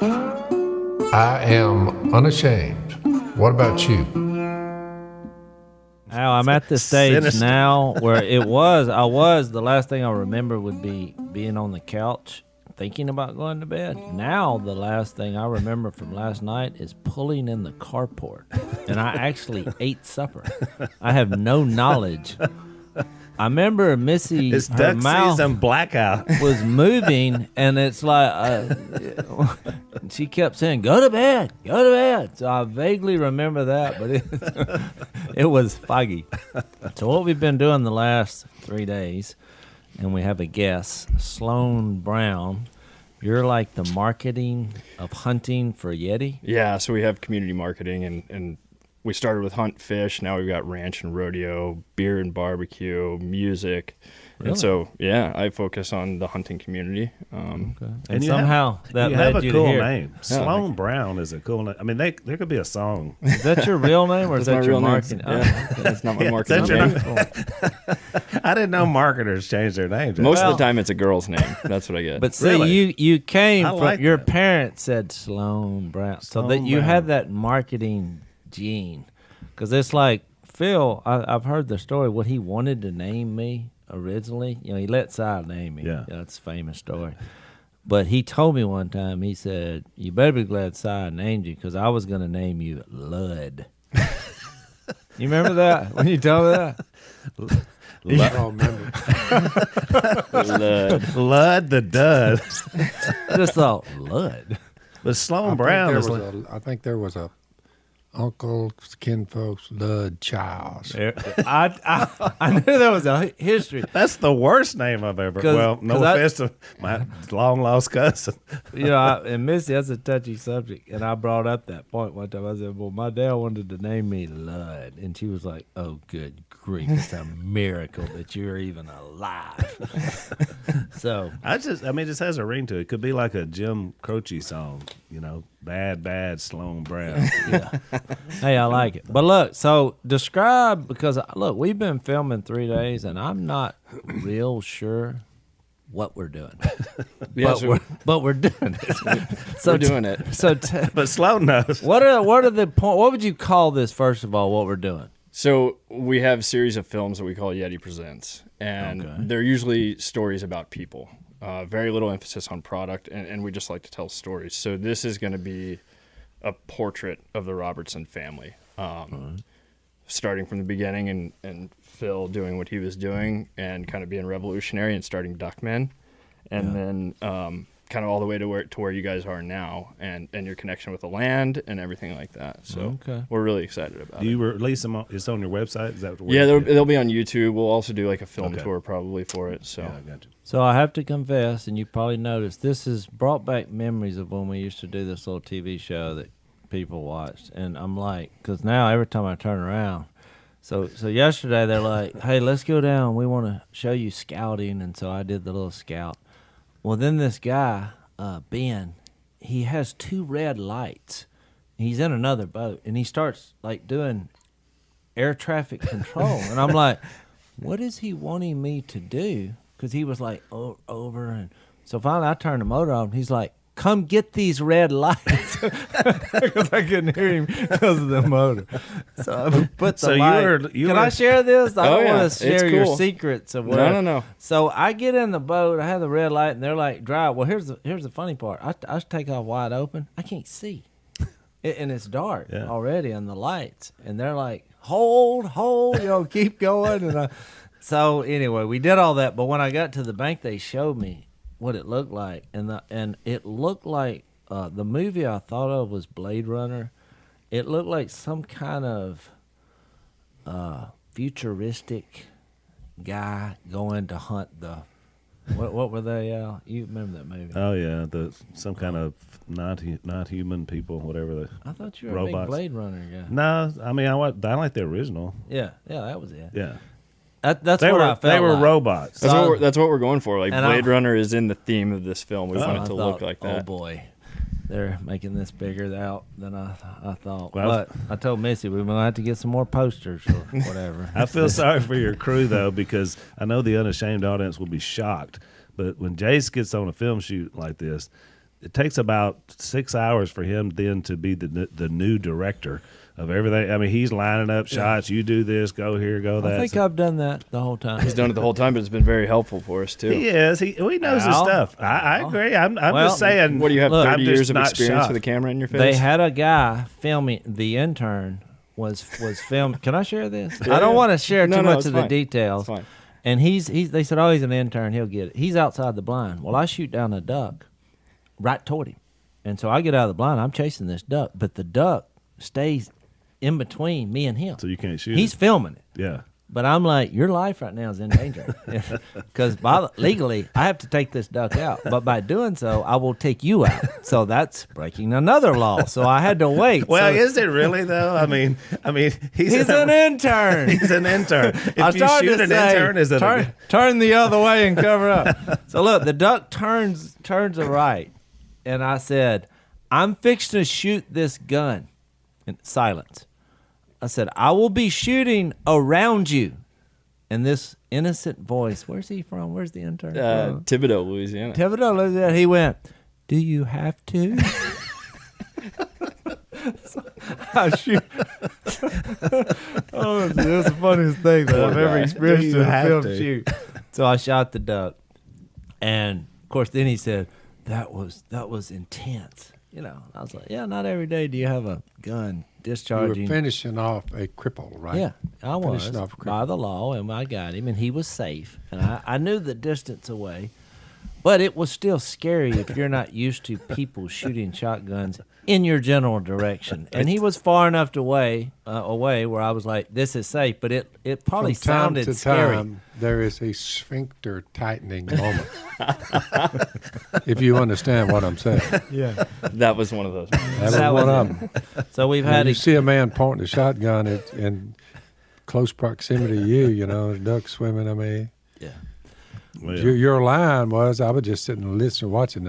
I am unashamed. What about you? Now I'm at the stage now where the last thing I remember would be being on the couch thinking about going to bed. Now the last thing I remember from last night is pulling in the carport, and I actually ate supper. I have no knowledge. I remember Missy, It's her duck mouth season blackout. was moving, and it's like she kept saying, "Go to bed, go to bed." So I vaguely remember that, but it was foggy. So what we've been doing the last 3 days, and we have a guest, Sloane Brown. You're like the marketing of hunting for Yeti? Yeah, so we have community marketing, and we started with hunt, fish. Now we've got ranch and rodeo, beer and barbecue, music. Really? And so, yeah, I focus on the hunting community. Okay. And you somehow that you led have a you cool to here. name. Sloane Brown is a cool name. I mean, there could be a song. Is that your real name, or is That's that my your real name. marketing? Yeah, that's not my marketing That's your name. I didn't know marketers change their names. Most of the time, it's a girl's name. That's what I get. But see, Really? you came I from like your that. parents said Sloane Brown, so that Sloane you Brown. have that marketing gene. Because it's like Phil, I've heard the story. What he wanted to name me originally, he let Si name me. Yeah. That's a famous story. But he told me one time, he said, "You better be glad Si named you, because I was going to name you Lud." You remember that when you told me that? I don't remember. Lud the Dud. I just thought Lud. But Sloane Brown is like, I think there was a uncle, kinfolks, Lud Childs. I knew there was a history. that's the worst name I've ever. Well, no 'cause offense to my long lost cousin. And Missy, that's a touchy subject. And I brought up that point one time. I said, well, my dad wanted to name me Lud. And she was like, oh, good grief. It's a miracle that you're even alive. So, It just has a ring to it. It could be like a Jim Croce song, bad Sloane Brown. yeah. Hey, I like it. But look, so describe, because, look, we've been filming 3 days, and I'm not real sure what we're doing. Yeah, but we're doing it. So we're doing it. So But Sloane knows. what are the point? What would you call this, first of all, what we're doing? So we have a series of films that we call Yeti Presents, and Okay. they're usually stories about people. Very little emphasis on product, and we just like to tell stories. So this is going to be a portrait of the Robertson family, starting from the beginning, and Phil doing what he was doing and kind of being revolutionary and starting Duckmen, and then kind of all the way to where you guys are now, and your connection with the land and everything like that. So we're really excited about Do it. you release them? It's on your website? Is that Yeah, they'll be on YouTube. We'll also do like a film tour probably for it. So Yeah, I got you. So I have to confess, and you probably noticed, this has brought back memories of when we used to do this little TV show that people watched. And I'm like, because now every time I turn around, so yesterday they're like, hey, let's go down. We want to show you scouting. And so I did the little scout. Well, then this guy, Ben, he has 2 red lights. He's in another boat, and he starts like doing air traffic control. And I'm like, what is he wanting me to do? Because he was like, over. And so finally I turned the motor on. He's like, come get these red lights. Because I couldn't hear him because of the motor. So I put the light. Can I share this? I don't want to share your secrets of whatever. No. So I get in the boat. I have the red light, and they're like, drive. Well, here's the funny part. I take off wide open. I can't see. And it's dark already on the lights. And they're like, hold, keep going. And so anyway, we did all that. But when I got to the bank, they showed me what it looked like. And it looked like the movie I thought of was Blade Runner. It looked like some kind of futuristic guy going to hunt the... What were they, Al? You remember that movie? Oh yeah, some kind of not human people, whatever. I thought you were robots. a big Blade Runner guy. No, I mean I like the original. Yeah, that was it. Yeah, That's they what were. I felt They were like. robots. That's what we're going for. Like And Blade Runner is in the theme of this film. We want I it to thought, look like that. Oh boy, they're making this bigger out than I thought. Well, but I told Missy we're gonna have to get some more posters or whatever. I feel sorry for your crew though, because I know the Unashamed audience will be shocked. But when Jase gets on a film shoot like this, it takes about 6 hours for him then to be the new director of everything. I mean, he's lining up shots. You do this, go here, go that. I think I've done that the whole time. He's done it the whole time, but it's been very helpful for us too. He is. He knows his stuff. I agree. I'm just saying. What do you have? Look, 30 I'm years just of not experience shocked. with a camera in your face. They had a guy filming. The intern was filming. Can I share this? Yeah, I don't yeah. want to share No, too no, much it's of fine. the details. It's fine. And they said, oh, he's an intern. He'll get it. He's outside the blind. Well, I shoot down a duck right toward him. And so I get out of the blind. I'm chasing this duck. But the duck stays in between me and him. So you can't shoot. He's filming it. Yeah. But I'm like, your life right now is in danger. Because legally, I have to take this duck out. But by doing so, I will take you out. So that's breaking another law. So I had to wait. Well, So is it really though? I mean, he's an intern. He's an intern. If I you started shoot to an say, intern, is it turn the other way and cover up. So look, the duck turns right. And I said, I'm fixing to shoot this gun. In silence. I said, I will be shooting around you. And this innocent voice, where's he from? Where's the intern from? Thibodeau, Louisiana. Thibodeau, Louisiana. He went, do you have to? So I shoot. Oh, it was the funniest thing that I've ever experienced Do in you a have film to? shoot. So I shot the duck. And, of course, then he said, that was intense. You know, I was like, yeah, not every day do you have a gun You were discharging. finishing off a cripple, right? Yeah, I was Finishing off a cripple. by the law, and I got him, and he was safe. And I knew the distance away, but it was still scary if you're not used to people shooting shotguns in your general direction. And he was far enough away where I was like, this is safe, but it probably From time sounded to scary. time, there is a sphincter tightening moment. If you understand what I'm saying. Yeah. That was one of those. That was one of them. So we've When had you see a man pointing a shotgun in close proximity to you, a duck swimming, I mean. yeah. Well, Your line was, I was just sitting and listening, watching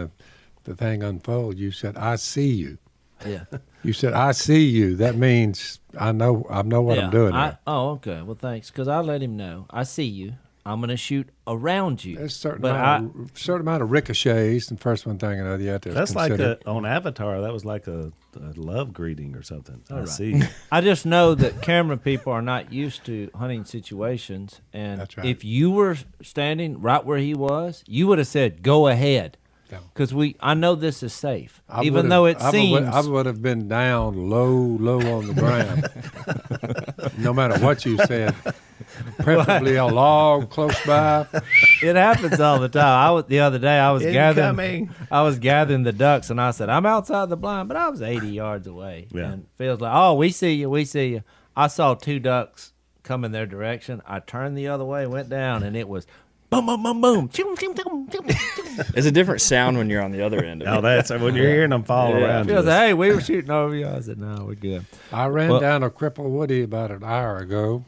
the thing unfold. You said, I see you. Yeah. You said, I see you. That means I know what I'm doing now. Okay. Well, thanks, because I let him know. I see you. I'm going to shoot around you. There's a But certain amount of ricochets, and first one thing another, you have to that's consider. like on Avatar. That was like a love greeting or something. I right. see. I just know that camera people are not used to hunting situations, and That's right. if you were standing right where he was, you would have said, "Go ahead," Yeah. because I know this is safe, I even would've- though it I seems. I would have been down low on the ground, no matter what you said. Preferably a log close by. It happens all the time. The other day I was Incoming. gathering the ducks, and I said, "I'm outside the blind," but I was 80 yards away. Yeah. And Phil's like, "Oh, we see you. I saw two ducks come in their direction. I turned the other way, went down, and it was boom, boom, boom, boom. Choom, choom, choom, choom, choom. It's a different sound when you're on the other end of Oh, it. that's when you're hearing them fall Yeah. around. Phil You. said, "Hey, we were shooting over you." I said, "No, we're good." I ran Well- down a cripple woody about an hour ago.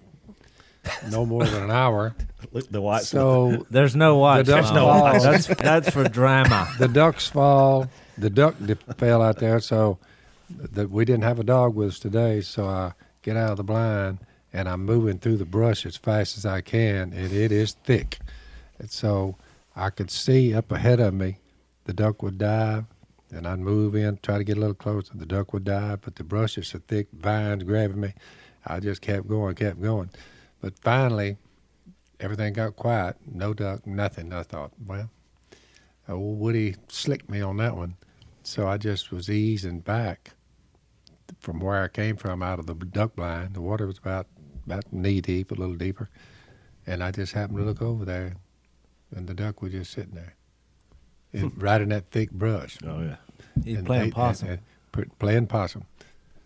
No more than an hour. Look, the watch. So There's no watch. ducks no fall. watch. That's for drama. the ducks fall. The duck fell out there. So we didn't have a dog with us today. So I get out of the blind and I'm moving through the brush as fast as I can, and it is thick. And so I could see up ahead of me, the duck would dive, and I'd move in, try to get a little closer. The duck would dive, but the brush is so thick, vines grabbing me. I just kept going. But finally, everything got quiet. No duck, nothing. I thought, well, old Woody slicked me on that one. So I just was easing back from where I came from out of the duck blind. The water was about knee deep, a little deeper. And I just happened to look over there, and the duck was just sitting there, right in that thick brush. Oh yeah. He's And playing they- possum. playing possum.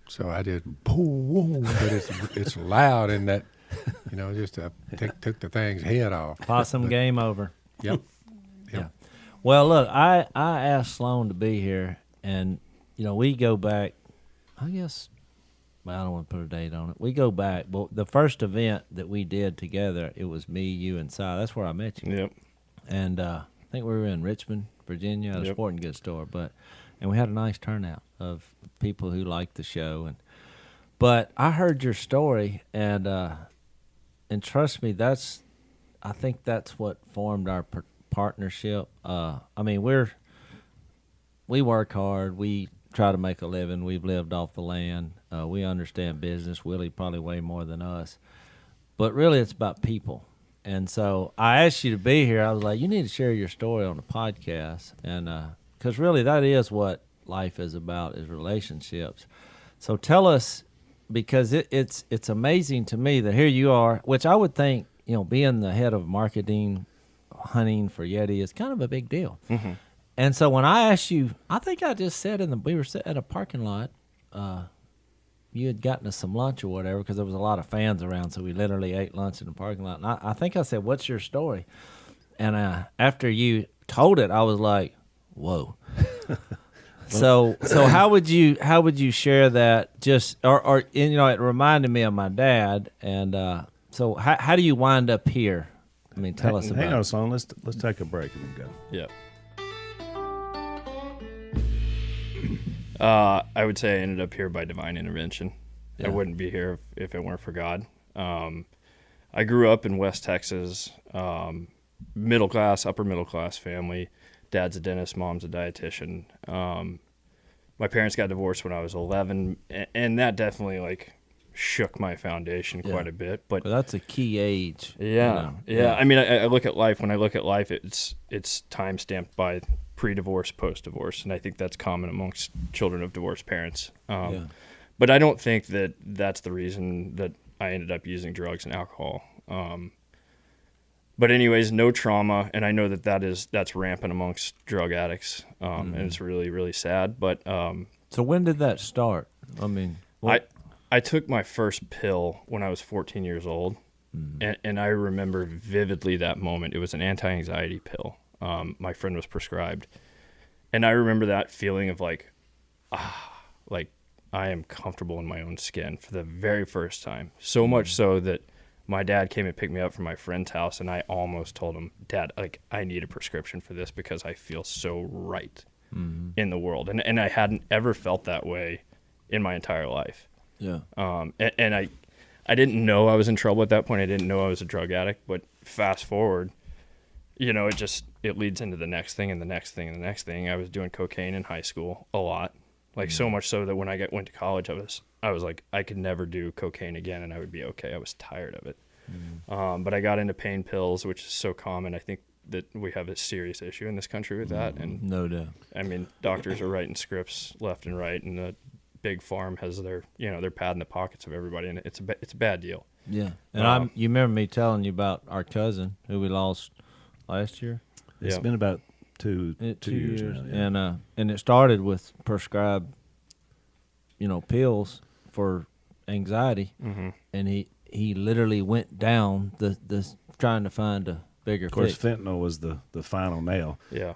So I just, boom, but it's loud in that, just took the thing's head off. Possum game over. Yep. Yeah. Well, look, I asked Sloane to be here, and we go back. I guess. Well, I don't want to put a date on it. We go back. Well, the first event that we did together, it was me, you, and Si. That's where I met you. Yep. And I think we were in Richmond, Virginia, at a Yep. sporting goods store. And we had a nice turnout of people who liked the show. But I heard your story, and trust me, I think that's what formed our partnership. I mean, we we work hard. We try to make a living. We've lived off the land. We understand business. Willie probably way more than us. But really, it's about people. And so I asked you to be here. I was like, you need to share your story on the podcast. And because really that is what life is about, is relationships. So tell us, because it's amazing to me that here you are, which I would think, being the head of marketing, hunting for Yeti is kind of a big deal. Mm-hmm. And so when I asked you, I think I just said we were sitting at a parking lot. You had gotten us some lunch or whatever, because there was a lot of fans around, so we literally ate lunch in the parking lot. And I think I said, "What's your story?" And after you told it, I was like, "Whoa." So how would you share that? Just or it reminded me of my dad. And so how do you wind up here? I mean, tell us about. Hang on, Sloane. Let's take a break and then go. Yeah. I would say I ended up here by divine intervention. Yeah. I wouldn't be here if it weren't for God. I grew up in West Texas, upper middle class family. Dad's a dentist, mom's a dietitian. My parents got divorced when I was 11, and that definitely shook my foundation quite a bit. But that's a key age. Yeah. I mean, I look at life. When I look at life, it's time stamped by pre-divorce, post-divorce, and I think that's common amongst children of divorced parents. But I don't think that that's the reason that I ended up using drugs and alcohol. But anyways, no trauma, and I know that's rampant amongst drug addicts, and it's really, really sad. But so when did that start? I mean, I took my first pill when I was 14 years old, and I remember vividly that moment. It was an anti-anxiety pill. My friend was prescribed, and I remember that feeling of I am comfortable in my own skin for the very first time. So much so that my dad came and picked me up from my friend's house, and I almost told him, "Dad, I need a prescription for this because I feel so right in the world." And I hadn't ever felt that way in my entire life. Yeah. And I didn't know I was in trouble at that point. I didn't know I was a drug addict. But fast forward, it leads into the next thing and the next thing and the next thing. I was doing cocaine in high school a lot, so much so that when I went to college, I was like, I could never do cocaine again, and I would be okay. I was tired of it. But I got into pain pills, which is so common. I think that we have a serious issue in this country with that. And no doubt. I mean, doctors are writing scripts left and right, and the big farm has their pad in the pockets of everybody, and it's a bad deal. Yeah. And you remember me telling you about our cousin who we lost last year? It's been about two years now. Yeah. And it started with prescribed, pills for anxiety, and he literally went down the trying to find a bigger Of course, fix. fentanyl was the final nail. Yeah.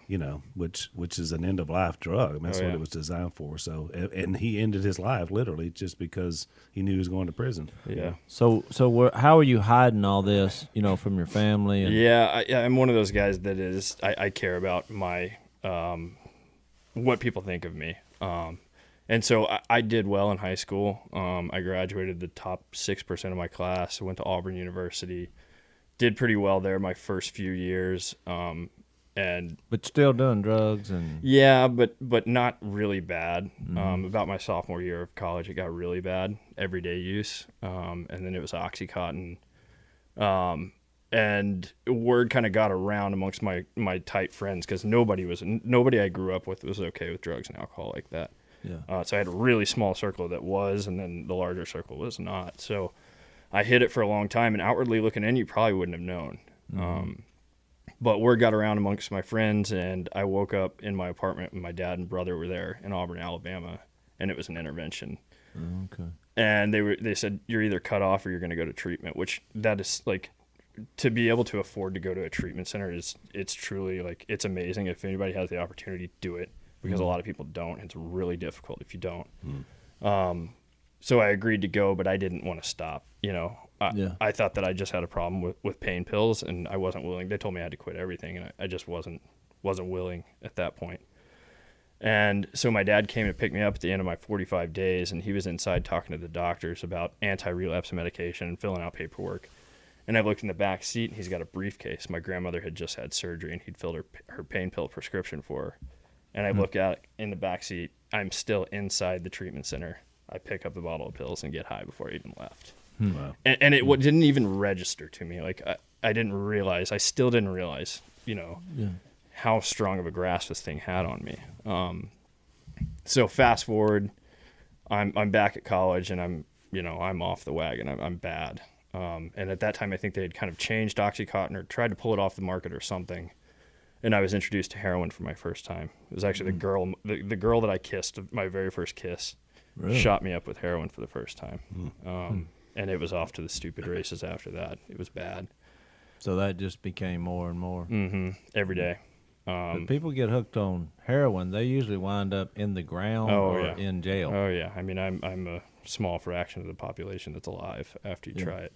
Which is an end of life drug. I mean, that's what it was designed for. So, and he ended his life literally just because he knew he was going to prison. Yeah. So how are you hiding all this, from your family? And I'm one of those guys that is I care about my what people think of me. And so I did well in high school. I graduated the top 6% of my class. I went to Auburn University. Did pretty well there my first few years, but still doing drugs and but not really bad. About my sophomore year of college, it got really bad, everyday use, and then it was OxyContin, and word kind of got around amongst my tight friends because nobody I grew up with was okay with drugs and alcohol like that. Yeah. So I had a really small circle that was, and then the larger circle was not. So I hid it for a long time, and outwardly looking in, you probably wouldn't have known. But word got around amongst my friends, and I woke up in my apartment when my dad and brother were there in Auburn, Alabama, and it was an intervention. Okay. And they said, you're either cut off or you're going to go to treatment, which that is to be able to afford to go to a treatment center it's truly it's amazing. If anybody has the opportunity, do it, because a lot of people don't. It's really difficult if you don't. So I agreed to go, but I didn't want to stop. I thought that I just had a problem with pain pills, and I wasn't willing. They told me I had to quit everything, and I just wasn't willing at that point. And so my dad came to pick me up at the end of my 45 days, and he was inside talking to the doctors about anti-relapse medication and filling out paperwork. And I looked in the back seat, and he's got a briefcase. My grandmother had just had surgery, and he'd filled her pain pill prescription for her. and I look out in the back seat. I'm still inside the treatment center. I pick up the bottle of pills and get high before I even left. Wow. And it didn't even register to me. Like I didn't realize. I still didn't realize. How strong of a grasp this thing had on me. So fast forward, I'm back at college and I'm off the wagon. I'm bad. And at that time, I think they had kind of changed OxyContin or tried to pull it off the market or something. And I was introduced to heroin for my first time. It was actually the girl that I kissed, my very first kiss, shot me up with heroin for the first time. And it was off to the stupid races after that. It was bad. So that just became more and more. Every day. When people get hooked on heroin, they usually wind up in the ground or in jail. Oh yeah. I mean, I'm a small fraction of the population that's alive after you try it.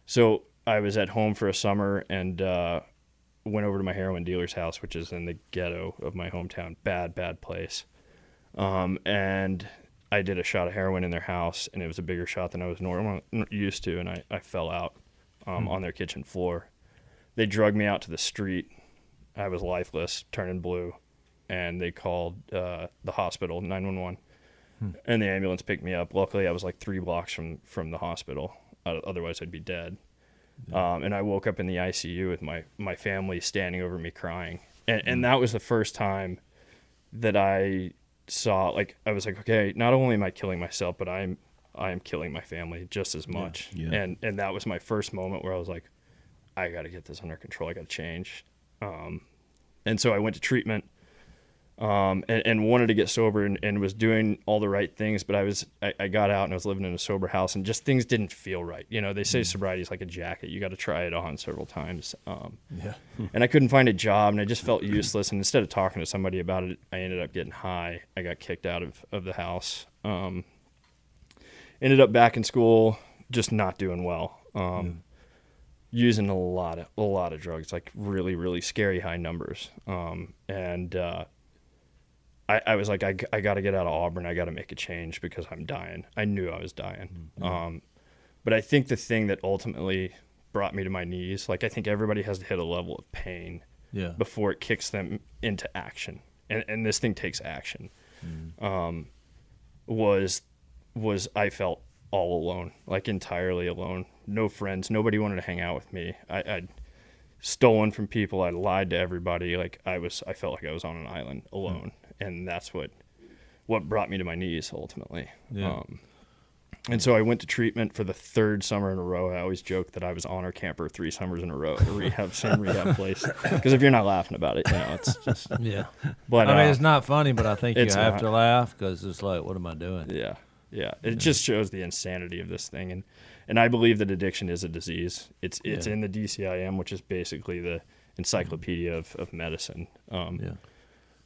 So I was at home for a summer and went over to my heroin dealer's house, which is in the ghetto of my hometown. Bad place. And I did a shot of heroin in their house, and it was a bigger shot than I was used to, and I fell out on their kitchen floor. They drugged me out to the street. I was lifeless, turning blue, and they called the hospital, 911, and the ambulance picked me up. Luckily, I was like 3 blocks from the hospital. Otherwise, I'd be dead. And I woke up in the ICU with my family standing over me crying. And that was the first time that I saw, like, I was like, okay, not only am I killing myself, but I am killing my family just as much. Yeah. And that was my first moment where I was like, I got to get this under control. I got to change. And so I went to treatment, and wanted to get sober and was doing all the right things, but I got out and I was living in a sober house and just things didn't feel right. They say sobriety is like a jacket. You got to try it on several times. And I couldn't find a job and I just felt useless. And instead of talking to somebody about it, I ended up getting high. I got kicked out of the house. Ended up back in school, just not doing well. Using a lot of drugs, like really, really scary high numbers. I was like, I got to get out of Auburn. I got to make a change because I'm dying. I knew I was dying. But I think the thing that ultimately brought me to my knees, like I think everybody has to hit a level of pain before it kicks them into action. And this thing takes action. Was I felt all alone, like entirely alone. No friends. Nobody wanted to hang out with me. I'd stolen from people. I lied to everybody. Like I felt like I was on an island alone. And that's what brought me to my knees ultimately. And so I went to treatment for the 3rd summer in a row. I always joke that I was honor camper 3 summers in a row at a same rehab place. Because if you're not laughing about it, it's just But I mean, it's not funny, but I think you have to laugh because it's like, what am I doing? Yeah. It just shows the insanity of this thing, and I believe that addiction is a disease. It's in the DCIM, which is basically the encyclopedia of medicine.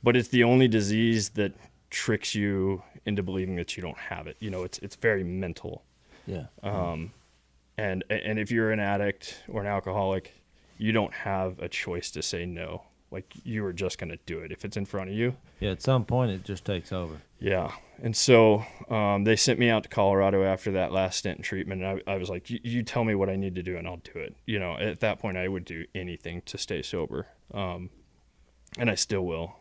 But it's the only disease that tricks you into believing that you don't have it. It's very mental. And if you're an addict or an alcoholic, you don't have a choice to say no. Like you are just going to do it if it's in front of you. At some point it just takes over. And so they sent me out to Colorado after that last stint in treatment. And I was like, you tell me what I need to do and I'll do it. At that point I would do anything to stay sober. And I still will.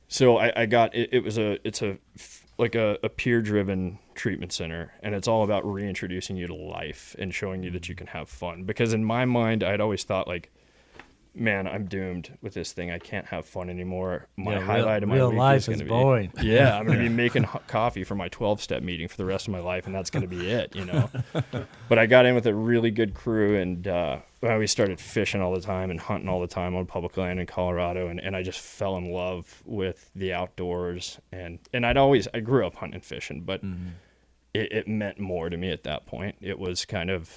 So I got it's a peer-driven treatment center, and it's all about reintroducing you to life and showing you that you can have fun. Because in my mind, I'd always thought like, man, I'm doomed with this thing. I can't have fun anymore. My highlight of my real week life is is boring. I'm going to be making coffee for my 12-step meeting for the rest of my life, and that's going to be it, But I got in with a really good crew, and we started fishing all the time and hunting all the time on public land in Colorado, and I just fell in love with the outdoors. And I grew up hunting and fishing, but it meant more to me at that point. It was kind of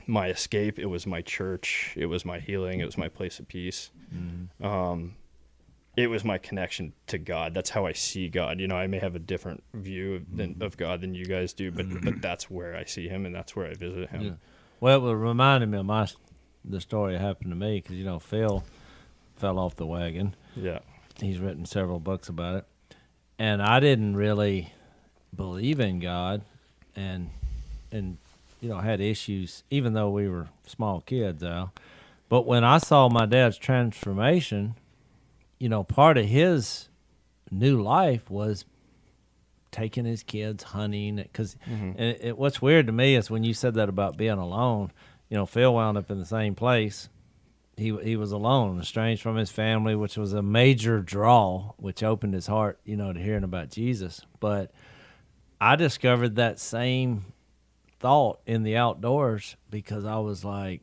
my escape. It was my church. It was my healing. It was my place of peace. It was my connection to God. That's how I see God. I may have a different view of God than you guys do, but that's where I see him, and that's where I visit him. Well, it reminded me of the story that happened to me because Phil fell off the wagon. He's written several books about it, and I didn't really believe in God, and had issues, even though we were small kids, Al. But when I saw my dad's transformation part of his new life was taking his kids hunting. Because what's weird to me is when you said that about being alone, Phil wound up in the same place. He was alone, estranged from his family, which was a major draw, which opened his heart, to hearing about Jesus. But I discovered that same thought in the outdoors because I was like,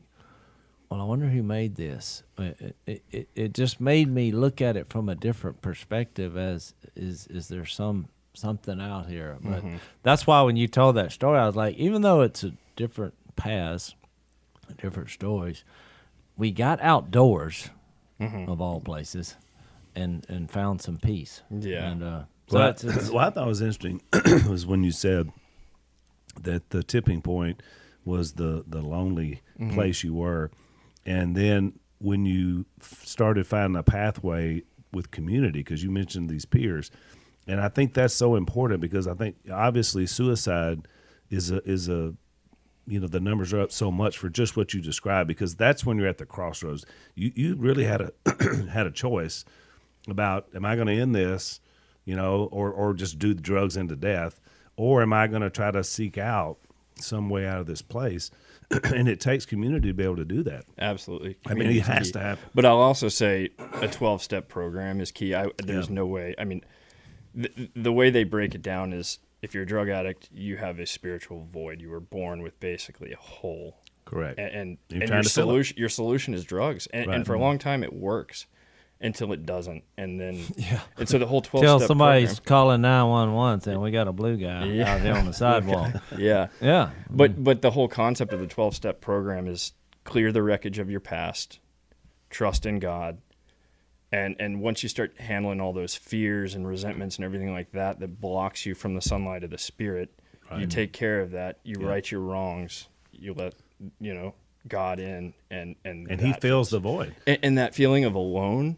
well, I wonder who made this. It just made me look at it from a different perspective as is there something out here. But that's why when you told that story, I was like, even though it's a different paths, different stories, we got outdoors of all places and found some peace. Yeah. And What I thought was interesting was when you said that the tipping point was the lonely place you were. And then when you started finding a pathway with community, because you mentioned these peers, and I think that's so important because I think obviously suicide is a the numbers are up so much for just what you described, because that's when you're at the crossroads. You really had a choice about, am I going to end this, or just do the drugs into death, or am I going to try to seek out some way out of this place? And it takes community to be able to do that. Absolutely. I mean, it has to happen. But I'll also say a 12-step program is key. There's no way. I mean, the way they break it down is if you're a drug addict, you have a spiritual void. You were born with basically a hole. Correct. And your your solution is drugs. And for a long time, it works until it doesn't. And then, and so the whole 12-step Till somebody's program, calling 911 saying we got a blue guy out there on the sidewalk. Yeah. Yeah. But the whole concept of the 12-step program is clear the wreckage of your past, trust in God, and once you start handling all those fears and resentments and everything like that blocks you from the sunlight of the Spirit, you take care of that, you right your wrongs, you let God in, and he fills the void. And that feeling of alone,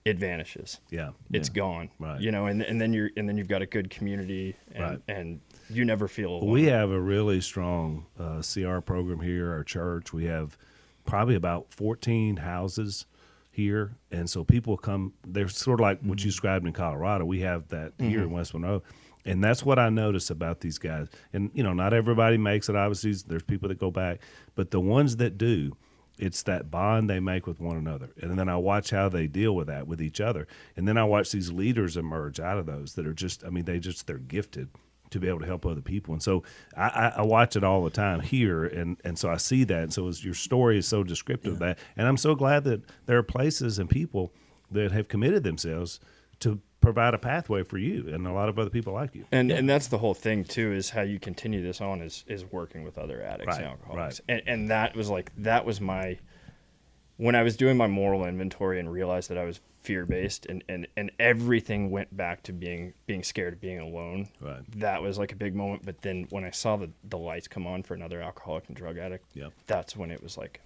it vanishes. Yeah. It's gone. Right. And then you've got a good community, and you never feel alone. We have a really strong CR program here, our church. We have probably about 14 houses here, and so people come. They're sort of like what you described in Colorado. We have that here in West Monroe, and that's what I notice about these guys. And not everybody makes it. Obviously, there's people that go back, but the ones that do, it's that bond they make with one another. And then I watch how they deal with that with each other, and then I watch these leaders emerge out of those that are just. I mean, they're gifted to be able to help other people. And so I watch it all the time here, and so I see that. And so your story is so descriptive of that. And I'm so glad that there are places and people that have committed themselves to provide a pathway for you and a lot of other people like you. And that's the whole thing, too, is how you continue this on is working with other addicts and alcoholics. Right. And that was my, when I was doing my moral inventory and realized that I was fear-based and everything went back to being scared of being alone. Right. That was like a big moment. But then when I saw the lights come on for another alcoholic and drug addict, that's when it was like,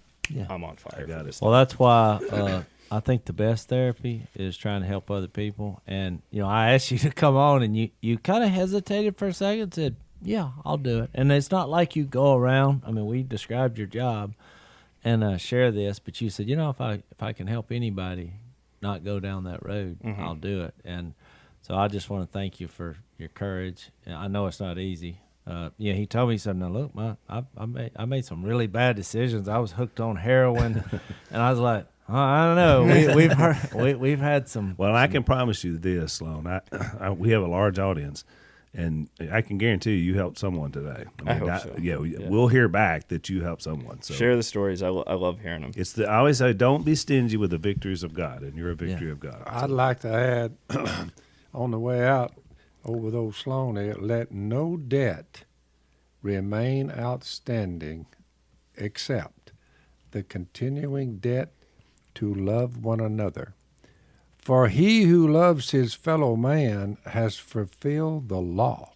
I'm on fire. I got it. Well, that's why I think the best therapy is trying to help other people. And, I asked you to come on, and you kind of hesitated for a second and said, yeah, I'll do it. And it's not like you go around. I mean, we described your job and share this, but you said, if I can help anybody not go down that road, I'll do it. And so I just want to thank you for your courage. And I know it's not easy. He told me, he said, "Now look, I made some really bad decisions. I was hooked on heroin," and I was like, I don't know. We've had some. Well, I can promise you this, Sloane. We have a large audience, and I can guarantee you helped someone today. I hope so. Yeah, we'll hear back that you helped someone. So share the stories. I love hearing them. I always say, don't be stingy with the victories of God, and you're a victory of God. I'd like to add, on the way out over with old Sloane there, let no debt remain outstanding except the continuing debt to love one another. For he who loves his fellow man has fulfilled the law,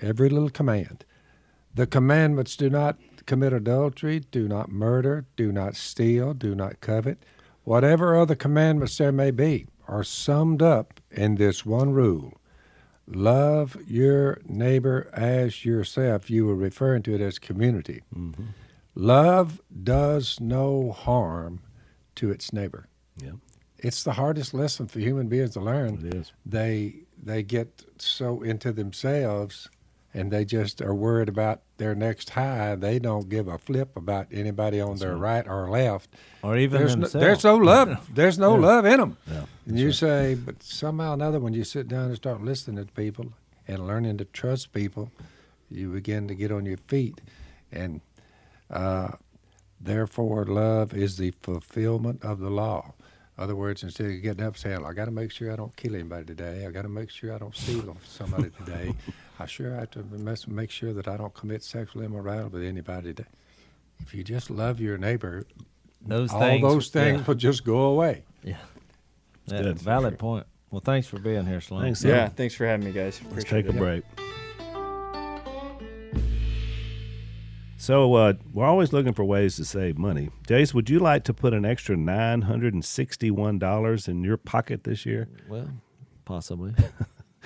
every little command. The commandments: do not commit adultery, do not murder, do not steal, do not covet. Whatever other commandments there may be are summed up in this one rule: love your neighbor as yourself. You were referring to it as community. Love does no harm to its neighbor. Yeah. it's the hardest lesson for human beings to learn. It is. They get so into themselves, and they just are worried about their next high. They don't give a flip about anybody on their right or left. Or even themselves. There's no love. There's no love in them. Yeah, And you say, but somehow or another, when you sit down and start listening to people and learning to trust people, you begin to get on your feet. And therefore, love is the fulfillment of the law. In other words, instead of getting up saying, I got to make sure I don't kill anybody today. I got to make sure I don't steal somebody today. I sure have to make sure that I don't commit sexual immorality with anybody today. If you just love your neighbor, those things will just go away. Yeah. That's valid point. Well, thanks for being here, Sloane. Thanks, Yeah, Sloane. thanks for having me, guys. Let's Appreciate take a it. break. So we're always looking for ways to save money. Jase, would you like to put an extra $961 in your pocket this year? Well, possibly.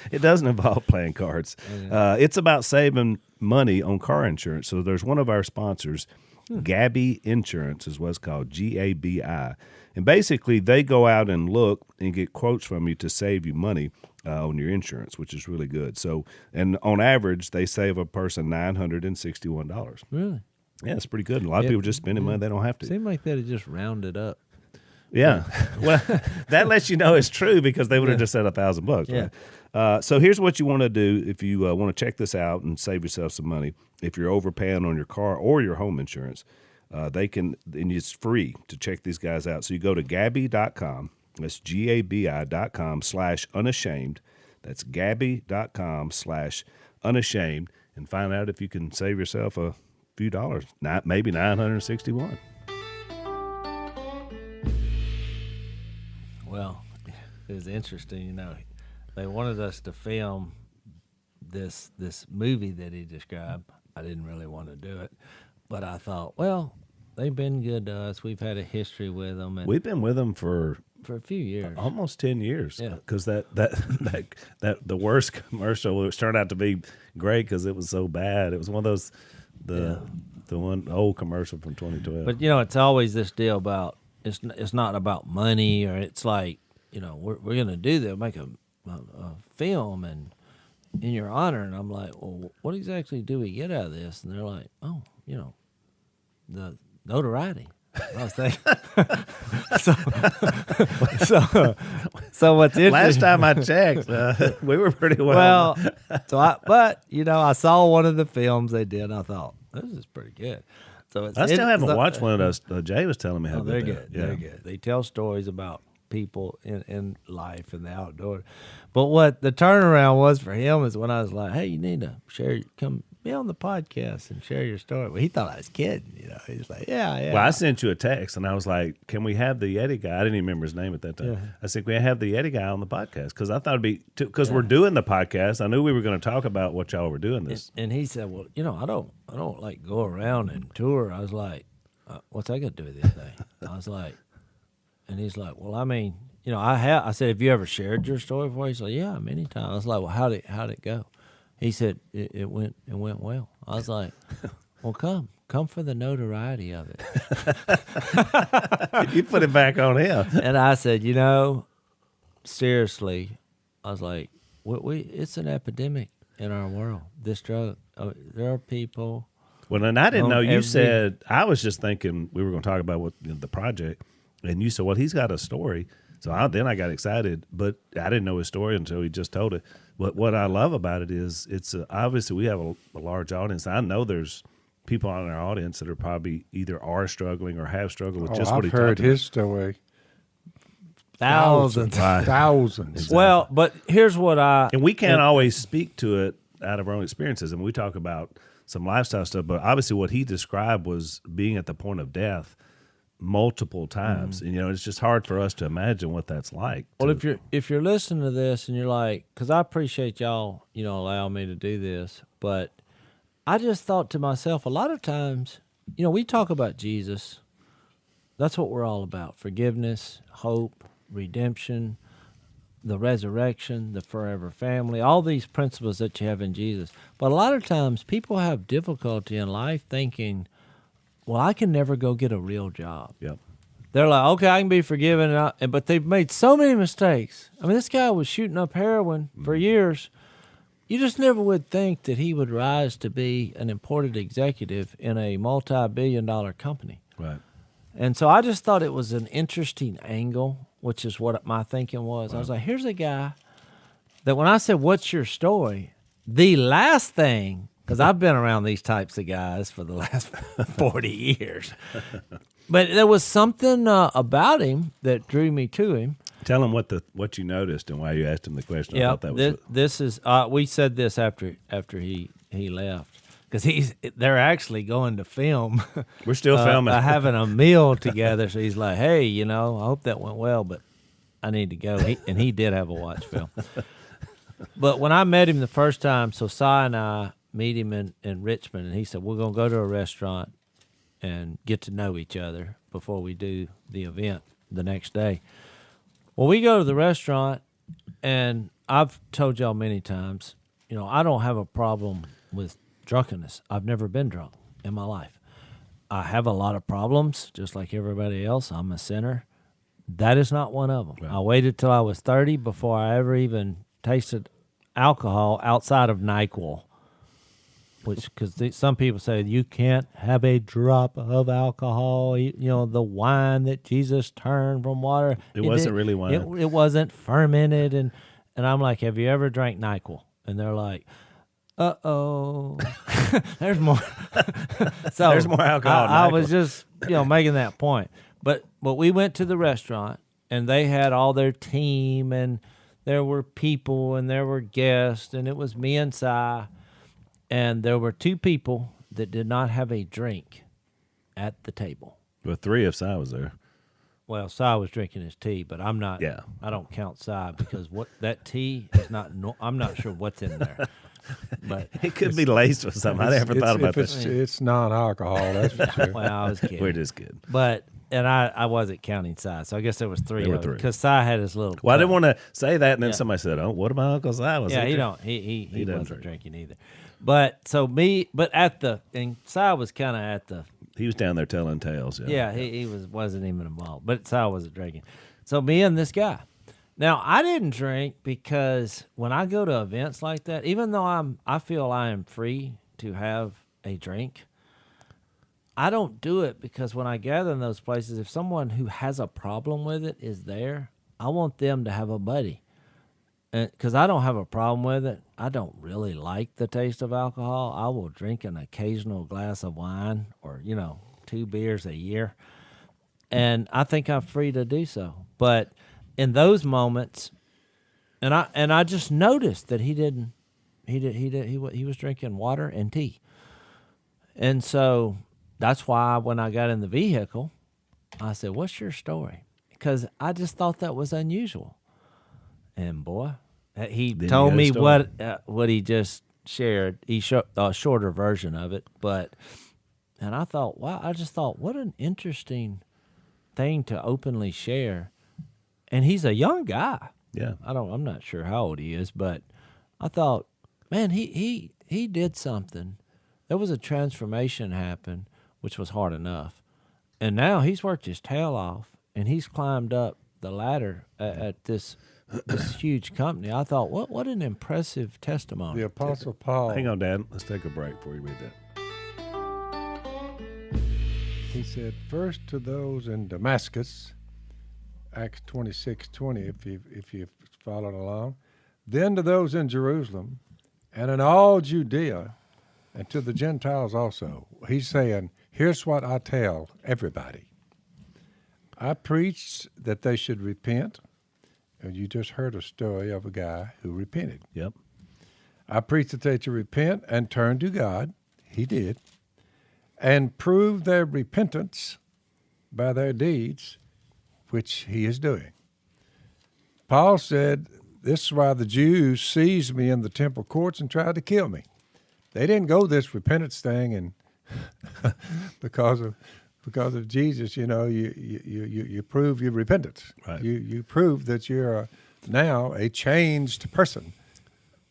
It doesn't involve playing cards. It's about saving money on car insurance. So there's one of our sponsors, Gabi Insurance is what's called, Gabi. And basically they go out and look and get quotes from you to save you money on your insurance, which is really good. So, and on average, they save a person $961. Really? Yeah, it's pretty good. And a lot of people are just spending money they don't have to. Seemed like they'd just rounded up. Yeah. Well, that lets you know it's true because they would have just said $1,000. Yeah. Right? So here's what you want to do if you want to check this out and save yourself some money. If you're overpaying on your car or your home insurance, and it's free to check these guys out. So you go to Gabi.com. That's Gabi.com/unashamed. That's Gabi.com/unashamed, and find out if you can save yourself a few dollars, maybe 961. Well, it was interesting, They wanted us to film this movie that he described. I didn't really want to do it, but I thought, well, they've been good to us. We've had a history with them, and We've been with them for a few years, almost 10 years. Yeah. Because that the worst commercial turned out to be great because it was so bad. It was one of those the one old commercial from 2012. But it's always this deal about it's not about money, or it's like we're gonna do that, make a film and in your honor, and I'm like, well, what exactly do we get out of this? And they're like, oh, the notoriety. I was thinking. so what's interesting? Last time I checked, we were pretty well. I saw one of the films they did, and I thought this is pretty good. So I still haven't watched one of those. Jay was telling me how they're good. good. They're good. They tell stories about people in life and the outdoors. But what the turnaround was for him is when I was like, hey, you need to come be on the podcast and share your story. Well, he thought I was kidding. He's like, yeah. Well, I sent you a text, and I was like, can we have the Yeti guy? I didn't even remember his name at that time. Yeah. I said, can we have the Yeti guy on the podcast? Because I thought it'd be, because we're doing the podcast. I knew we were going to talk about what y'all were doing this. And he said, well, I don't like go around and tour. I was like, what's that got to do with anything? I was like, and he's like, well, I mean, I said, have you ever shared your story before? He's like, yeah, many times. I was like, well, how'd it go? He said, it went well. I was like, well, come for the notoriety of it. You put it back on him. And I said, seriously, I was like, it's an epidemic in our world, this drug. There are people. Well, and I didn't know you said, I was just thinking we were going to talk about the project, and you said, well, he's got a story. So then I got excited, but I didn't know his story until he just told it. But what I love about it is it's obviously we have a large audience. I know there's people in our audience that are probably either are struggling or have struggled with just what he I've heard talked his story. Thousands. Thousands. Well, but here's what and we can't always speak to it out of our own experiences. And we talk about some lifestyle stuff, but obviously what he described was being at the point of death multiple times. And it's just hard for us to imagine what that's like. Well, if you're listening to this and you're like, because I appreciate y'all, allowing me to do this, but I just thought to myself, a lot of times, we talk about Jesus. That's what we're all about: forgiveness, hope, redemption, the resurrection, the forever family, all these principles that you have in Jesus. But a lot of times, people have difficulty in life thinking, well, I can never go get a real job. Yep. they're like, okay, I can be forgiven, but they've made so many mistakes. I mean, this guy was shooting up heroin for years. You just never would think that he would rise to be an important executive in a multi-billion-dollar company. Right. And so I just thought it was an interesting angle, which is what my thinking was. Wow. I was like, here's a guy that when I said, what's your story? The last thing, because I've been around these types of guys for the last 40 years, but there was something about him that drew me to him. Tell him what you noticed and why you asked him the question. Yeah, I thought that was this is we said this after he left, because they're actually going to film. We're still filming, having a meal together. So he's like, hey, I hope that went well, but I need to go. And he did have a watch film. But when I met him the first time, so Si and I meet him in Richmond, and he said, we're going to go to a restaurant and get to know each other before we do the event the next day. Well, we go to the restaurant, and I've told y'all many times, I don't have a problem with drunkenness. I've never been drunk in my life. I have a lot of problems, just like everybody else. I'm a sinner. That is not one of them. Right. I waited till I was 30 before I ever even tasted alcohol outside of NyQuil, because some people say you can't have a drop of alcohol. The wine that Jesus turned from water. It wasn't really wine. It wasn't fermented, and I'm like, have you ever drank NyQuil? And they're like, uh-oh. There's more. So there's more alcohol. I was just making that point. But we went to the restaurant, and they had all their team, and there were people, and there were guests, and it was me and Si. And there were two people that did not have a drink at the table. Well, three if Si was there. Well, Si was drinking his tea, but I'm not. Yeah. I don't count Si because that tea is not. I'm not sure what's in there. But it could be laced with something. I never thought about that. It's non-alcohol. That's for sure. Well, I was kidding. We're just kidding. But I wasn't counting Si, so I guess there was three. There were three because Si had his little. Well, I didn't want to say that, and then somebody said, "Oh, what about Uncle Si?" He wasn't drinking either. But and Si was kind of at the. He was down there telling tales. Yeah, he wasn't even involved, but Si wasn't drinking. So me and this guy. Now I didn't drink because when I go to events like that, even though I feel I am free to have a drink, I don't do it because when I gather in those places, if someone who has a problem with it is there, I want them to have a buddy. Because I don't have a problem with it. I don't really like the taste of alcohol. I will drink an occasional glass of wine or, 2 beers a year. And I think I'm free to do so. But in those moments, and I just noticed that he was drinking water and tea. And so that's why when I got in the vehicle, I said, what's your story? Because I just thought that was unusual. And boy, he told me what he just shared. He showed a shorter version of it, and I thought, wow! I just thought, what an interesting thing to openly share. And he's a young guy. Yeah, I'm not sure how old he is, but I thought, man, he did something. There was a transformation happen, which was hard enough, and now he's worked his tail off, and he's climbed up the ladder at this huge company. I thought, what an impressive testimony. The Apostle Paul. Hang on, Dad. Let's take a break before you read that. He said, first to those in Damascus, Acts 26:20, if you've followed along, then to those in Jerusalem, and in all Judea, and to the Gentiles also. He's saying, here's what I tell everybody. I preached that they should repent. And you just heard a story of a guy who repented. Yep. I preached that they should repent and turn to God. He did. And prove their repentance by their deeds, which he is doing. Paul said, this is why the Jews seized me in the temple courts and tried to kill me. They didn't go this repentance thing and because of Jesus, you prove your repentance. Right. You prove that you're now a changed person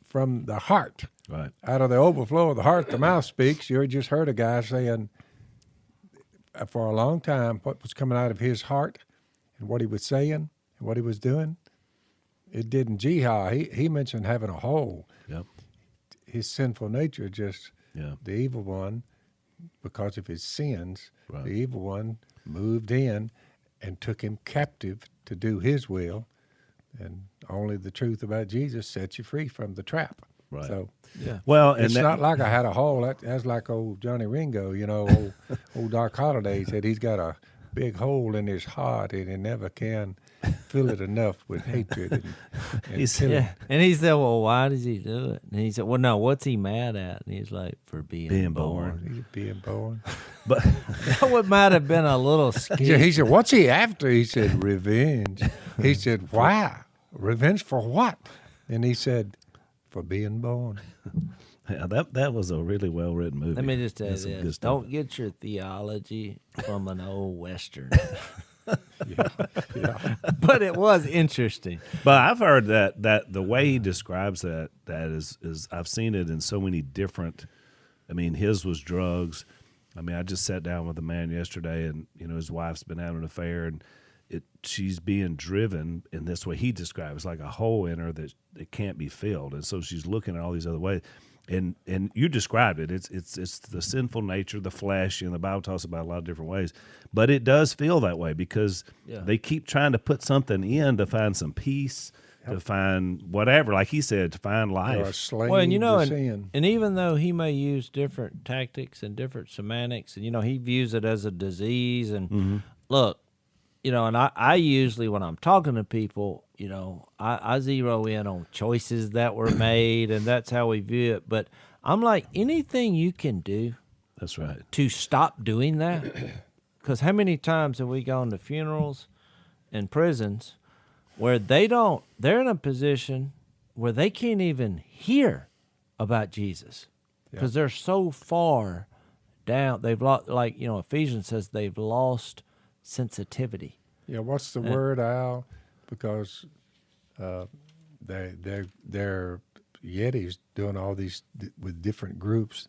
from the heart. Right. Out of the overflow of the heart, the mouth speaks. You just heard a guy saying, for a long time, what was coming out of his heart and what he was saying and what he was doing, it didn't jihad. He mentioned having a hole. Yep. His sinful nature, just Yeah. the evil one, because of his sins, Right. the evil one moved in and took him captive to do his will. And only the truth about Jesus sets you free from the trap. Right. So Yeah. Well, and it's that, not like I had a hole. That's like old Johnny Ringo, old Doc Holliday said he's got a big hole in his heart and he never can fill it enough with hatred and killing. Yeah. And he said, well, why does he do it? And he said, well, no, what's he mad at? And he's like, for being born. He's being born. but That would might have been a little scary. He said, what's he after? He said, revenge. He said, why? Revenge for what? And he said, for being born. yeah, that was a really well written movie. Let me just tell you That's some good this. stuff. Don't get your theology from an old Western. Yeah. But it was interesting. But I've heard that the way he describes that is I've seen it in so many different. I mean, his was drugs. I mean, I just sat down with a man yesterday, and his wife's been having an affair, and she's being driven in this way he describes. It's like a hole in her that it can't be filled, and so she's looking at all these other ways. And you described it. It's the sinful nature, the flesh, and the Bible talks about a lot of different ways. But it does feel that way because they keep trying to put something in to find some peace, to find whatever, like he said, to find Or a life. slave Well, and to sin. and even though he may use different tactics and different semantics, and he views it as a disease. And look, and I usually, when I'm talking to people, I zero in on choices that were made, and that's how we view it. But I'm like, anything you can do That's right. to stop doing that, because how many times have we gone to funerals and prisons where they're in a position where they can't even hear about Jesus because they're so far down. They've lost, like, Ephesians says, they've lost sensitivity. Yeah, what's the word, Al? Because they're Yetis doing all these with different groups,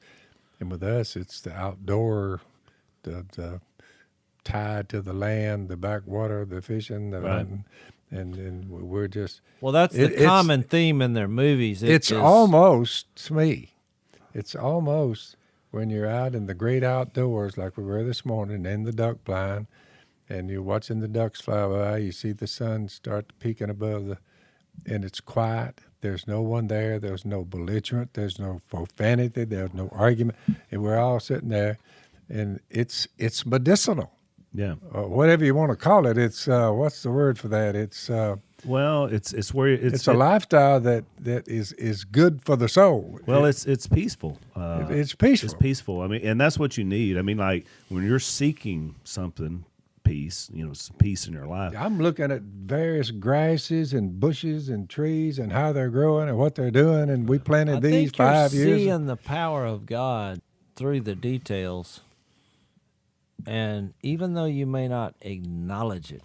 and with us, it's the outdoor, the tied to the land, the backwater, the fishing, the hunting, and we're just. Well, that's the common theme in their movies. It's almost, to me, it's almost when you're out in the great outdoors, like we were this morning, in the duck blind, and you're watching the ducks fly by, you see the sun start peeking above and it's quiet. There's no one there. There's no belligerent. There's no profanity. There's no argument. And we're all sitting there, and it's medicinal. Yeah. Whatever you want to call it. It's what's the word for that? It's Well, it's where it's a lifestyle that is good for the soul. Well, it's peaceful. It's peaceful. It's peaceful. I mean, and that's what you need. I mean, like when you're seeking something, peace, some peace in your life. I'm looking at various grasses and bushes and trees and how they're growing and what they're doing, and we planted these 5 years. You're seeing the power of God through the details, and even though you may not acknowledge it,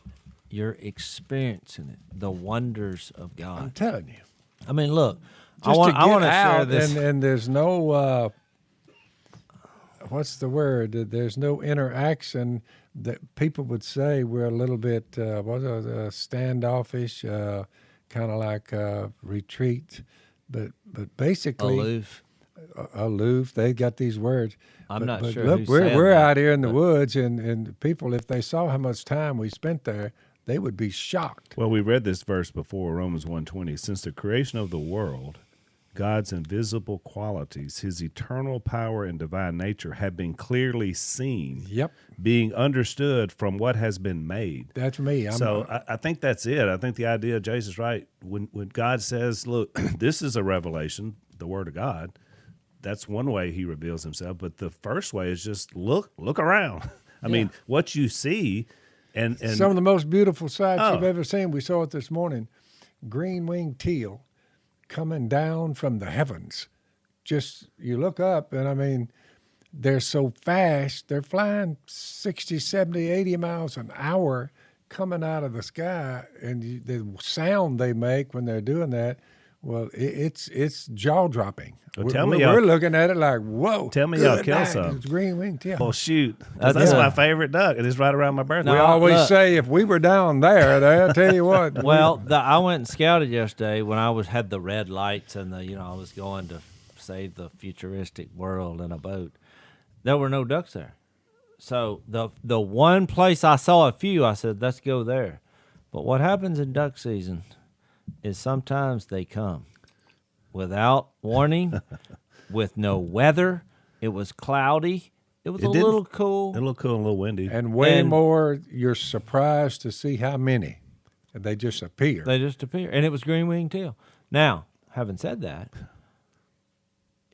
you're experiencing it, the wonders of I'm God. telling you. I mean, look, Just I to want to get share out, this. and there's no what's the word? There's no interaction that people would say we're a little bit standoffish, kind of like retreat, but basically aloof. They got these words. I'm But- not but sure Look, who we're said we're that, out here in the woods, and people, if they saw how much time we spent there, they would be shocked. Well, we read this verse before, Romans 1:20. Since the creation of the world, God's invisible qualities, his eternal power and divine nature have been clearly seen, Yep, being understood from what has been made. that's me. I think that's it. I think the idea, Jase is right. When God says, look, this is a revelation, the word of God, that's one way he reveals himself. But the first way is just look around. I mean, what you see and some of the most beautiful sights Oh. you've ever seen. We saw it this morning. Green-winged teal coming down from the heavens. Just, you look up, and I mean, they're so fast. They're flying 60, 70, 80 miles an hour coming out of the sky, and the sound they make when they're doing that, Well, it's jaw dropping. Well, tell me y'all- we're looking at it like, whoa. Tell me y'all good kill night, some. It's green wing tail. Well, shoot. 'Cause that's Yeah. my favorite duck. And it's right around my birthday. We No, always look. say if we were down there, I'll tell you what. Well, I went and scouted yesterday when I had the red lights and I was going to save the futuristic world in a boat. There were no ducks there. So the one place I saw a few, I said, let's go there. But what happens in duck season is sometimes they come without warning, with no weather. It was cloudy. It was a little cool. A little cool and a little windy. And way And- more, you're surprised to see how many. They just appear. They just appear, and it was green winged teal. Now, having said that,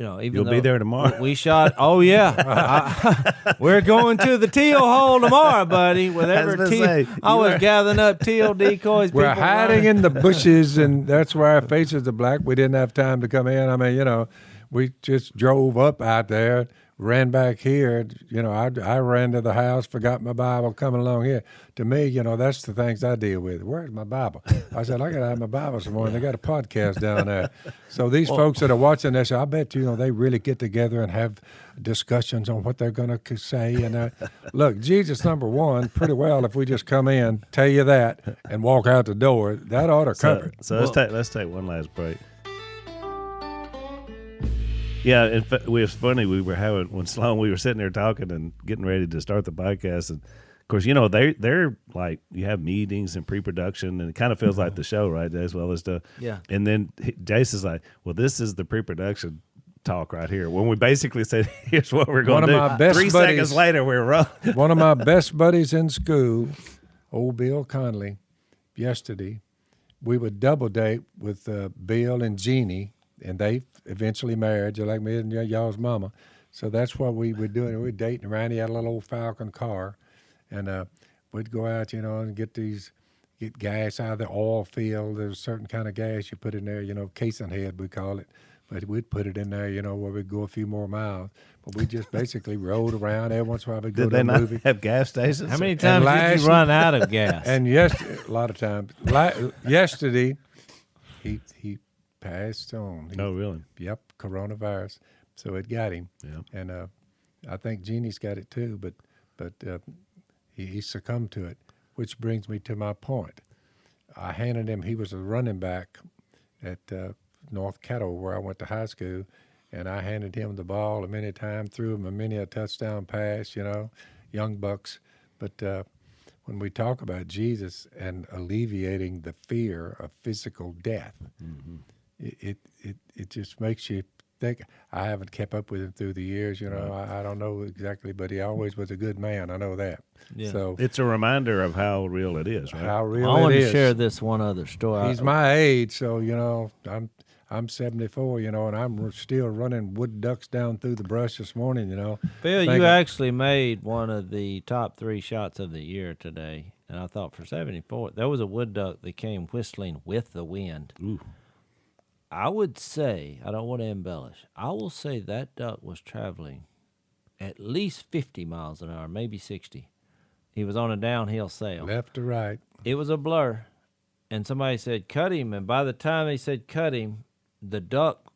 even You'll be though there tomorrow. We shot. Oh yeah, we're going to the teal hole tomorrow, buddy. With every gonna teal, say, I you was are- gathering up teal decoys. We're people hiding running. in the bushes, and that's why our faces are black. We didn't have time to come in. I mean, we just drove up out there, ran back here. I ran to the house, forgot my Bible coming along here. To me, that's the things I deal with. Where's my Bible? I said, I got to have my Bible some more. And they got a podcast down there. So these folks that are watching this, I bet, they really get together and have discussions on what they're going to say. And look, Jesus, number one, pretty well, if we just come in, tell you that, and walk out the door, that ought to cover it. So let's take one last break. Yeah, in fact, it was funny. We were when Sloane, we were sitting there talking and getting ready to start the podcast, and of course, they're like, you have meetings and pre-production, and it kind of feels like the show, right? As well as the Yeah. And then Jace is like, "Well, this is the pre-production talk right here." When we basically said, "Here's what we're going to do." One of my best 3 buddies- seconds later, we're rolling. One of my best buddies in school, old Bill Conley, yesterday, we would double date with Bill and Jeannie, and they eventually married, just like me and y'all's mama. So that's what we were doing. We were dating around. He had a little old Falcon car, and we'd go out, and get gas out of the oil field. There's a certain kind of gas you put in there, casing head we call it. But we'd put it in there, where we'd go a few more miles. But we just basically rode around. Every once in a while we'd go Did to they a not movie. have gas stations? How many times did last- you run out of gas? And a lot of times. Yesterday, he passed on. Oh, really? Yep, coronavirus. So it got him. Yeah. And I think Jeannie's got it too, but he succumbed to it, which brings me to my point. I handed him, he was a running back at North Caddo, where I went to high school, and I handed him the ball many times, threw him many a touchdown pass, young bucks. But when we talk about Jesus and alleviating the fear of physical death, it just makes you think. I haven't kept up with him through the years, I don't know exactly, but he always was a good man. I know that. Yeah. So It's a reminder of how real it is, right? how real I want it to is. share this one other story. He's my age, so I'm 74, and I'm still running wood ducks down through the brush this morning, Phil, thinking- you actually made one of the top 3 shots of the year today, and I thought for 74, there was a wood duck that came whistling with the wind. Ooh. I would say, I don't want to embellish, I will say that duck was traveling at least 50 miles an hour, maybe 60. He was on a downhill sail. left to right. It was a blur, and somebody said, cut him, and by the time they said cut him, the duck,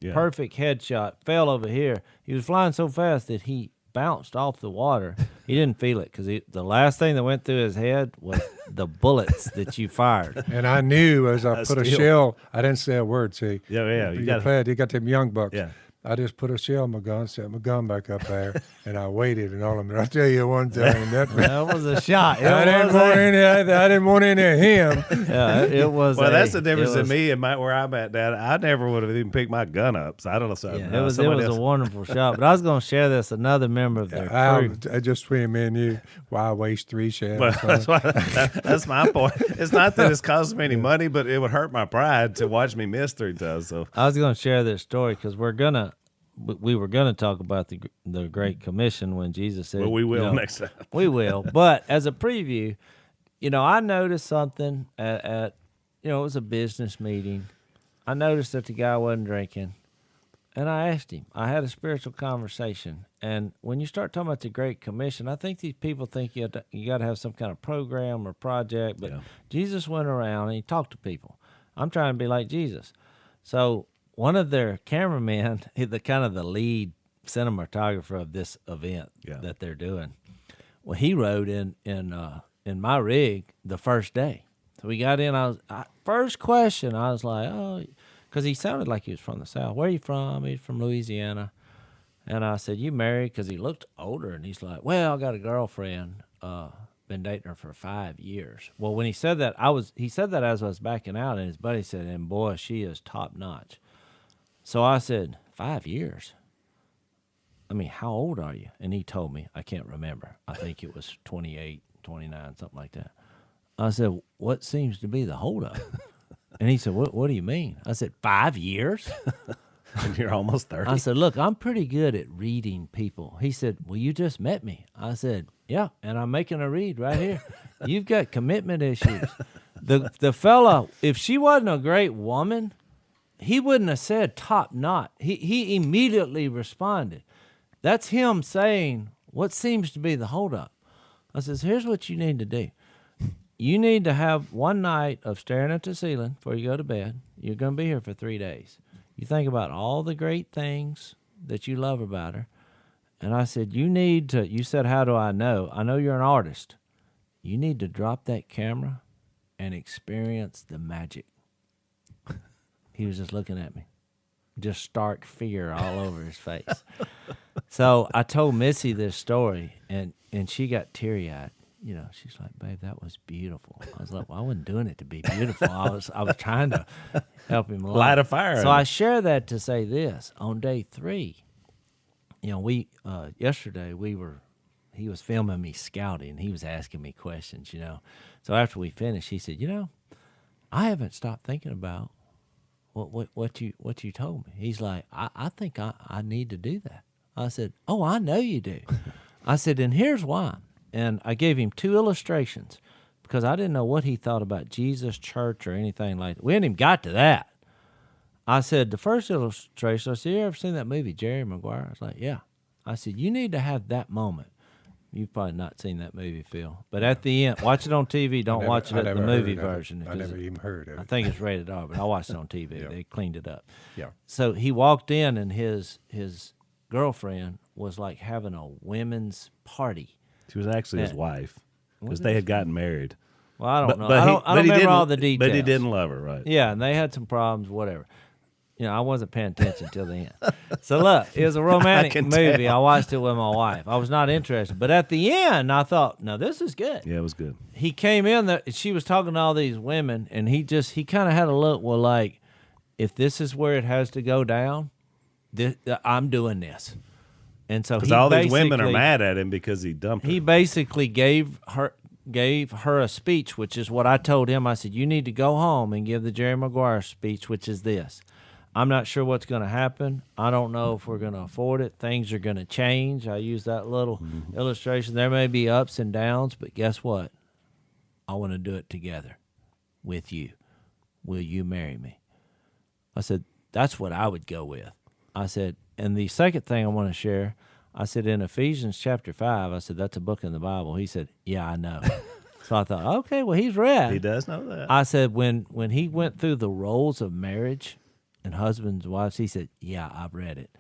Yeah. perfect headshot, fell over here. He was flying so fast that he bounced off the water. He didn't feel it because the last thing that went through his head was the bullets that you fired. And I knew as I put a Still. shell, I didn't say a word, see. Yeah, you You got got them young bucks. Yeah. I just put a shell in my gun, set my gun back up there, and I waited, and all of them. I'll tell you one thing, that was a shot. I didn't want any of him. Yeah, it was. Well, that's the difference in me and where I'm at, Dad. I never would have even picked my gun up, so I don't know. So Yeah, it was a wonderful shot. But I was going to share this. Another member of their crew. I just between me and you, why waste 3 shells? Well, that's my point. It's not that it's costing me any money, but it would hurt my pride to watch me miss 3 times. So I was going to share this story because we were gonna talk about the Great Commission when Jesus said, well, we will next time. We will. But as a preview, I noticed something at it was a business meeting. I noticed that the guy wasn't drinking, and I asked him. I had a spiritual conversation, and when you start talking about the Great Commission, I think these people think you got to have some kind of program or project. But Yeah. Jesus went around and he talked to people. I'm trying to be like Jesus. So one of their cameramen, the kind of the lead cinematographer of this event that they're doing, well, he rode in my rig the first day. So we got in. First question, I was like, oh, because he sounded like he was from the South. Where are you from? He's from Louisiana. And I said, you married? Because he looked older. And he's like, well, I got a girlfriend. Been dating her for 5 years. Well, when he said that, he said that as I was backing out, and his buddy said, and boy, she is top notch. So I said, 5 years? I mean, how old are you? And he told me, I can't remember. I think it was 28, 29, something like that. I said, what seems to be the holdup? And he said, what do you mean? I said, 5 years? And you're almost 30. I said, look, I'm pretty good at reading people. He said, well, you just met me. I said, yeah, and I'm making a read right here. You've got commitment issues. The fella, if she wasn't a great woman, he wouldn't have said top knot. He immediately responded. That's him saying, what seems to be the holdup? I says, here's what you need to do. You need to have one night of staring at the ceiling before you go to bed. You're going to be here for 3 days. You think about all the great things that you love about her. And I said, you said, how do I know? I know you're an artist. You need to drop that camera and experience the magic. He was just looking at me. Just stark fear all over his face. So I told Missy this story, and she got teary-eyed. You know, she's like, babe, that was beautiful. I was like, well, I wasn't doing it to be beautiful. I was trying to help him along. Light a fire. So I share that to say this. On day 3, you know, yesterday he was filming me scouting. He was asking me questions, you know. So after we finished, he said, you know, I haven't stopped thinking about what you told me. He's like, I think I need to do that. I said, oh, I know you do. I said, and here's why. And I gave him 2 illustrations because I didn't know what he thought about Jesus, church, or anything like that. We hadn't even got to that. I said, the first illustration, I said, you ever seen that movie, Jerry Maguire? I was like, yeah. I said, you need to have that moment. You've probably not seen that movie, Phil. But at the end, watch it on TV. Don't watch it at the movie version. I never even heard of it. I think it's rated R, but I watched it on TV. Yeah. They cleaned it up. Yeah. So he walked in, and his girlfriend was like having a women's party. She was actually his wife because they had gotten married. Well, I don't know. But I don't remember all the details. But he didn't love her, right? Yeah, and they had some problems, whatever. You know, I wasn't paying attention till the end. So look, it was a romantic movie. I watched it with my wife. I was not interested. But at the end, I thought, no, this is good. Yeah, it was good. He came in, she was talking to all these women, and he kind of had a look, well, like, if this is where it has to go down, I'm doing this. And so because all these women are mad at him because he dumped her. He basically gave her a speech, which is what I told him. I said, you need to go home and give the Jerry Maguire speech, which is this. I'm not sure what's going to happen. I don't know if we're going to afford it. Things are going to change. I use that little illustration. There may be ups and downs, but guess what? I want to do it together with you. Will you marry me? I said, that's what I would go with. I said, and the second thing I want to share, I said, in Ephesians chapter 5, I said, that's a book in the Bible. He said, yeah, I know. So I thought, okay, well, he's read. He does know that. I said, when he went through the roles of marriage and husbands and wives, he said, yeah, I've read it.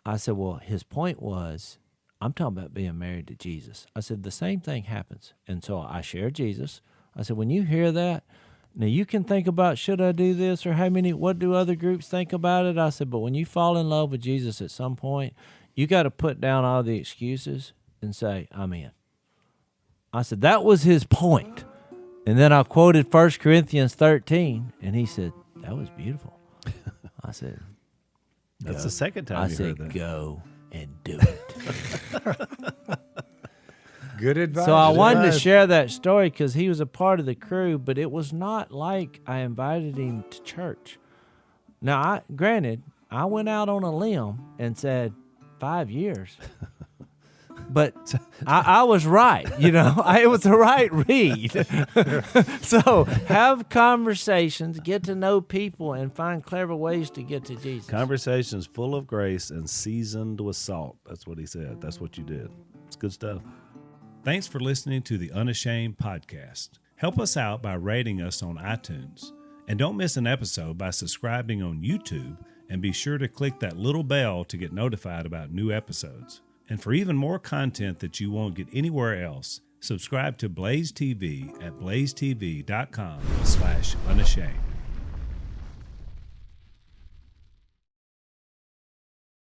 I said, well, his point was, I'm talking about being married to Jesus. I said, the same thing happens. And so I shared Jesus. I said, when you hear that, now you can think about, should I do this, or what do other groups think about it? I said, but when you fall in love with Jesus at some point, you got to put down all the excuses and say, I'm in. I said, that was his point. And then I quoted 1 Corinthians 13, and he said, that was beautiful. I said, that's the second time you heard that. I said, go and do it. Good advice. So I wanted to share that story because he was a part of the crew, but it was not like I invited him to church. Now, granted, I went out on a limb and said 5 years, but I was right. You know, it was the right read. So have conversations, get to know people, and find clever ways to get to Jesus. Conversations full of grace and seasoned with salt. That's what he said. That's what you did. It's good stuff. Thanks for listening to the Unashamed podcast. Help us out by rating us on iTunes. And don't miss an episode by subscribing on YouTube, and be sure to click that little bell to get notified about new episodes. And for even more content that you won't get anywhere else, subscribe to Blaze TV at blazetv.com/unashamed.